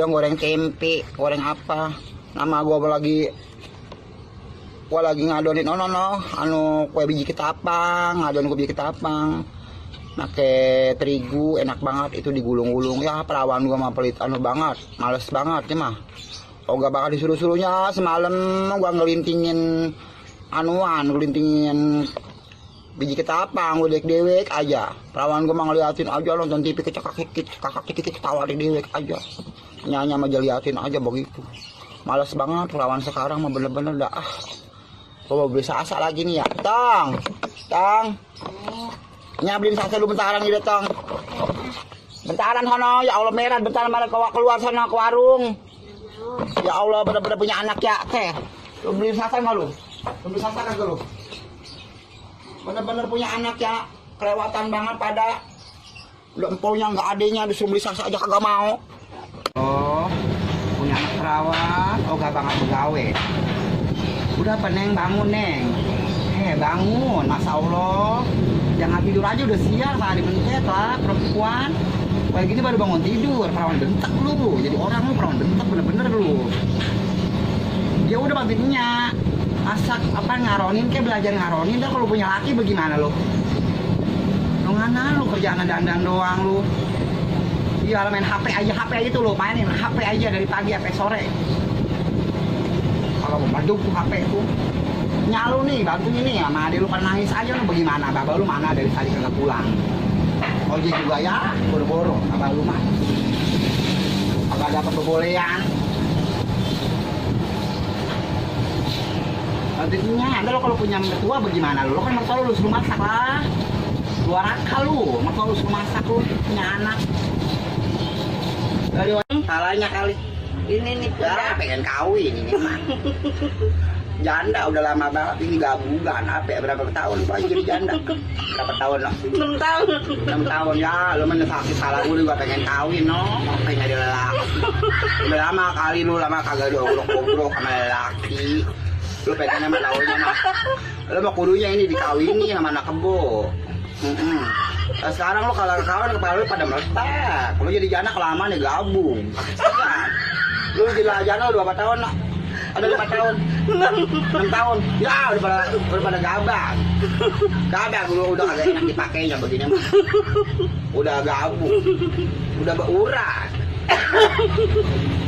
yang goreng tempe, goreng apa. Nama gua lagi ngadonin anu kue biji ketapang, ngadonin kue biji ketapang. Pakai terigu enak banget itu digulung-gulung. Ya perawan gua mah pelit anu banget, males banget ya mah. Oga bakal disuruh-suruhnya semalam gua ngelintingin biji ketapang gue dewek aja. Perawan gue mah ngeliatin aja, nonton TV kakak ketawa dewek aja. Nyanyi aja liatin aja begitu. Males banget perawan sekarang mah bener-bener dah. Gue mau beli sasa lagi nih ya. Tang. Nyabelin sasa lu bentaran gitu tang. Bentaran sono, ya Allah merah bentaran mana keluar sana ke warung. Ya Allah bener-bener punya anak ya teh. Lu beli sasa nggak lu? Lu beli sasa kan lu? Bener-bener punya anak ya, kelewatan banget pada udah empolnya nggak adanya disuruh beli sasa aja kagak mau. Oh, punya anak perawat, gak banget begawe. Udah apa Neng, bangun Neng. Bangun, Masya Allah. Jangan tidur aja udah siang lah, dimencet lah perempuan. Kayak gini baru bangun tidur, perawan bentak lu. Jadi orang lu perawan bentak bener-bener lu. Dia udah bantuinnya. Masak apa ngaronin kayak belajar ngaronin dah. Kalau punya laki bagaimana lo? Lo ngana lo kerjaan dandan doang lo. Iya main HP aja tuh lo mainin HP aja dari pagi sampai sore. Kalau mau baduk tuh HP tuh nyalu nih bantuin nih sama adik lu kan nangis aja lo bagaimana? Baba lu mana dari tadi kagak pulang? Ojek juga ya boro-boro baba lu mah. Kagak dapat pebolehan. Artinya, Anda lo kalau punya mertua bagaimana lo? Kan mertua lu suruh masak lah. Luar akal lu, mertua lu suruh masak lu punya anak. Dari salahnya kali. Ini nih pengen kawin ini mah. Janda udah lama banget ini gabugan. Berapa tahun Pak jadi janda? Berapa tahun lah? 6 tahun. 6 tahun ya, lu menyesaki salah gue juga pengen kawin pengen jadi lelaki. Udah lama kali lu lama kagak diogrok-ogrok sama lelaki. Lu pengen sama tahunnya mah lu mau kudunya ini dikawini sama anak kebo. Nah, sekarang lu kalau kawan kepala lu pada meletak, lu jadi janda kelamaan ya gabung kan? Lu jadi janda udah berapa tahun lah? Ada 5 tahun 6 tahun ya udah pada gabang lu udah agak enak dipakainya begini mah udah gabung udah berurat.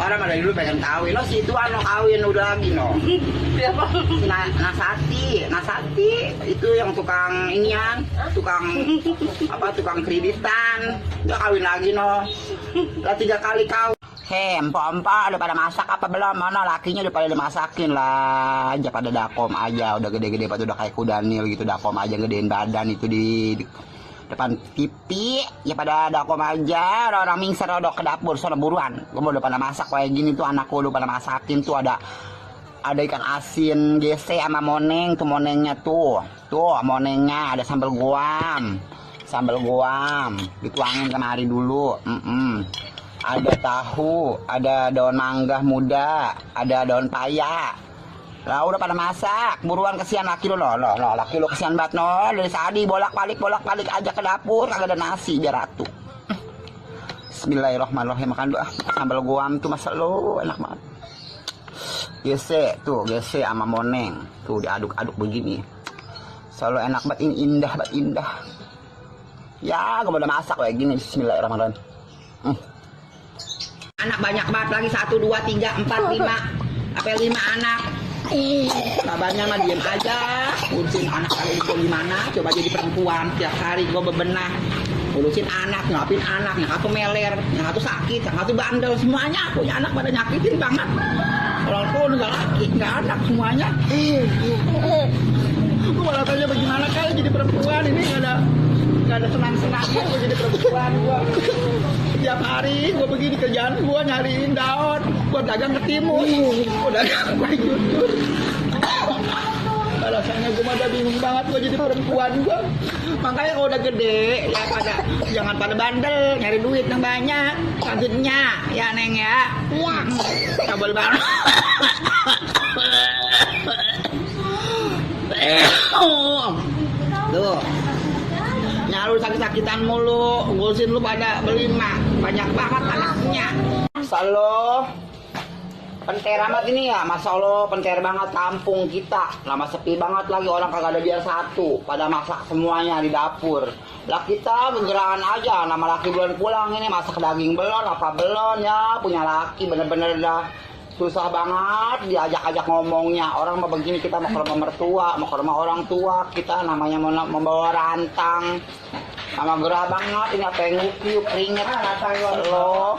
Orang ada dulu pengen kawin, lo situ kawin udah lagi Siapa? Nasati itu yang tukang inian, tukang kreditan, udah kawin lagi lah 3 kali kawin. Empok-empok udah pada masak apa belum? Mana lakinya udah pada dimasakin lah aja pada dakom aja, udah gede-gede pada udah kayak kudanil gitu dakom aja gedein badan itu di depan pipi ya pada dakom aja orang mingser udah ke dapur sono buruan gue udah pada masak kayak gini tuh anakku udah pada masakin tuh ada ikan asin gese sama moneng tuh monengnya tuh monengnya ada sambal guam dituangin kemari dulu ada tahu ada daun mangga muda ada daun paya. Lah udah pada masak, buruan kesian laki lu laki lu kesian banget dari tadi bolak-balik aja ke dapur kagak ada nasi biar ratu. Bismillahirrahmanirrahim makan doa. Sambal guam tuh masa lu enak banget. Gese sama moneng tuh diaduk-aduk begini. Selalu enak banget indah. Ya, gue udah masak kayak gini. Bismillahirrahmanirrahim. Anak banyak banget lagi 1 2 3 4 5 sampai 5 anak. Kabarnya mah diem aja, urusin anak kalian itu gimana? Coba jadi perempuan tiap hari gue bebenah, urusin anak, nyapin anak, yang satu meler, yang satu sakit, yang satu bandel, semuanya punya anak pada nyakitin banget. Orang tua nggak laki, nggak anak semuanya. Gue malah tanya bagaimana kali jadi perempuan ini nggak ada senang-senangnya gue jadi perempuan gue. Tiap hari gue begini kerjaan gue nyariin daun buat dagang ke timur, gue dagang gue jujur. Rasanya gue udah bingung banget gue jadi perempuan gue. Makanya kalau udah gede ya jangan pada bandel nyari duit yang banyak maksudnya ya Neng ya. Iya. Kabel banget. Tuh nyalu sakit-sakitan mulu ngurusin lu pada berlima banyak banget anaknya Masa lo penter amat ini ya, masa Allah penter banget kampung kita. Lama sepi banget lagi, orang kagak ada biar satu, pada masak semuanya di dapur. Lah kita bergerangan aja, nama laki belum pulang ini masak daging belon apa belon ya, punya laki bener-bener dah susah banget diajak-ajak ngomongnya. Orang mau begini kita mau ke rumah mertua, mau ke rumah orang tua, kita namanya mau membawa rantang. Sama gerah banget ini apa yang ngukil keringet lo.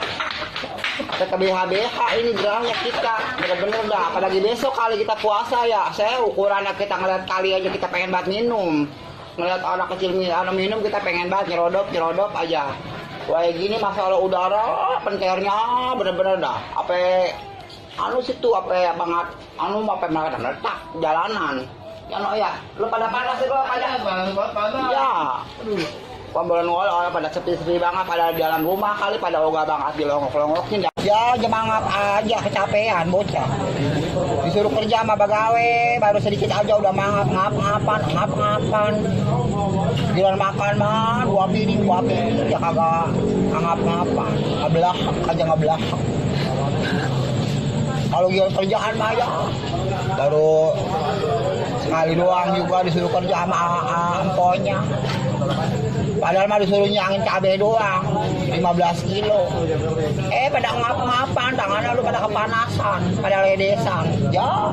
Kita BH-BH ini gerahnya kita bener-bener dah, apalagi besok kali kita puasa ya, saya ukurannya kita ngeliat kali aja kita pengen banget minum, ngeliat anak kecil minum kita pengen banget nyerodop aja. Wah gini masalah udara penternya bener-bener dah, apa anu situ apa banget, anu apa banget letak jalanan ya no ya, lu pada panas sih lo pada ya. Pembulan orang pada sepi-sepi banget, pada di dalam rumah kali pada ogah banget dilongok-longokin ya, jemangap aja kecapean bocah. Disuruh kerja sama bagawe baru sedikit aja udah ngap-ngapan. Giliran makan mah dua piring ya kagak ngap-ngapan, ngebelak. Kalau giliran kerjaan mah ya baru sekali doang juga disuruh kerja sama emponya. Padahal mah disuruh nyangin cabai doang 15 kilo. Pada ngap-ngapan, tangannya lu pada kepanasan, pada ledesan. Ya.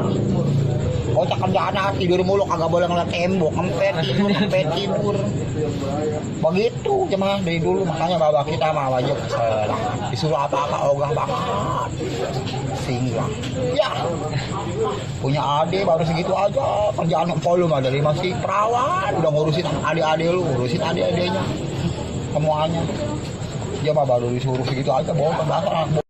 Bocah kerjaan tidur mulu kagak boleh ngeliat tembok, ngempet tidur. Begitu cuma dari dulu, makanya bapak kita mah wajib disuruh apa-apa ogah banget. Singgah. Ya. Punya adik baru segitu aja, kerjaan empol lu mah dari masih perawan, udah ngurusin adik-adik lu, ngurusin adik-adiknya semuanya. Dia mah baru disuruh segitu aja, bohong.